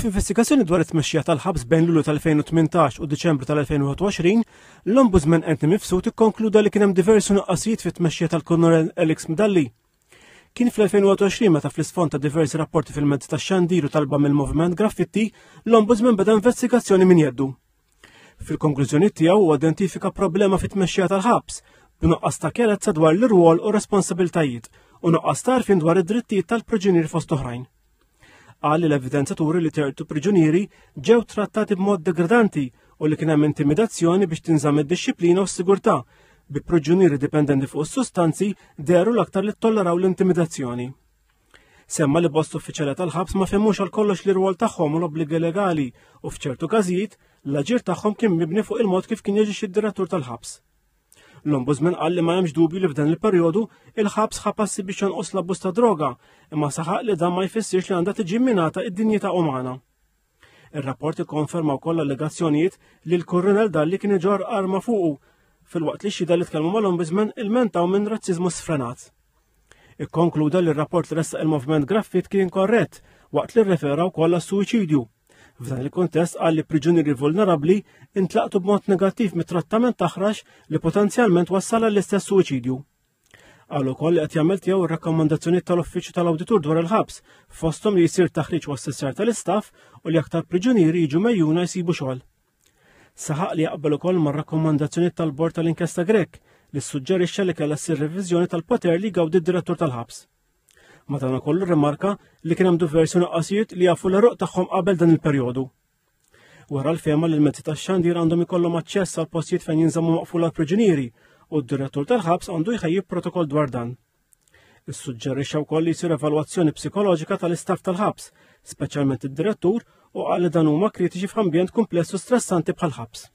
F'investigazzjoni dwar it-tmexxija tal-ħabs bejn Lulju tal-2018 u Diċembru tal-2021, l-Ombudsman Anthony Mifsud ikkonkluda li kien hemm diversi nuqqasijiet fit-tmexxija tal-Kolonel Alex Mdalli. Kien fl-2020 meta fl-isfond ta' diversi rapporti fil-mezzi tax-xandir u talba mill-Moviment Graffiti, l-Ombudsman beda investigazzjoni min jeddu. Fil-konklużjoni tiegħu huwa identifika problema fit-tmexxija tal-ħabs b'nuqqas ta' chiarezza dwar l-irwol u responsabiltajiet u nuqqas tarfin dwar id-drittijiet tal-priġunieri fost oħrajn. Qal li l-evidenza turi li ċertu priġunieri ġew trattati b'mod degradanti u li kien hemm intimidazzjoni biex tinżamm id-dixxilpina u s-sigurtà bi priġunieri dipendenti fuq is-sustanzi deru l-aktar li tolleraw l-intimidazzjoni. Semma li bost uffiċjali tal-ħabs ma fehmux għal kollox l-irwol tagħhom u l-obbligi legali u f'ċertu każijiet l-aġir tagħhom kien mibni fuq il-mod kif kien jeġixxi d-direttur tal-ħabs. L-Ombudsman qal li ma hemmx dubju li f'dan il-perjodu il-ħabs ħapassi biex jonqos l-abbuż ta' droga, imma saħaq li dan ma jfissirx li għandha tiġi minata id-dinjità umana. Ir-rapport ikkonferma wkoll allegazzjonijiet li l-Kurrinell Dalli kien iġor arma fuqu filwaqt li xhieda li tkellmu mal-Ombudsman ilmentaw minn razziżmu sfrenat. Ikkonkluda li r-rapport li ressaq il-Moviment Graffiti kien korrett waqt li rrefera wkoll għas-suwiċidju. F'dan il-kontest qal li priġunieri vulnerabbli intlaqtu b'mod negattiv mit-trattament taħrax li potenzjalment wassal għall-istess suwiċidju. Qal ukoll li qed jagħmel tiegħu r-rakkomandazzjonijiet tal-Uffiċċju tal-Awditur dwar il-ħabs fosthom li jsir taħriġ u assessjar tal-istaff u li aktar priġunieri jiġu mejjuna jsibu xogħol. Saħaq li jaqbel ukoll mar-rakkomandazzjonijiet tal-Bord tal-Inkjesta Grek li ssuġġerixxa li kellha ssir reviżjoni tal-poter li jgawdi d-direttur tal-ħabs. Madankollu rrimarka li kien hemm diversi nuqqasijiet li jafu l-eruq tagħhom qabel dan il-perjodu. Wara l-fehma li l-mezzi tax-xandir għandhom ikollhom aċċess għal postijiet fejn jinżammu maqfula l-priġunieri u d-direttur tal-ħabs għandu jħejjib protokoll dwar dan. Issuġġerixxa wkoll li jsir evalwazzjoni psikoloġika tal-istaff tal-ħabs, speċjalment id-direttur, u qal li dan huma kritiċi f'ambjent kumpless u stressanti bħal ħabs.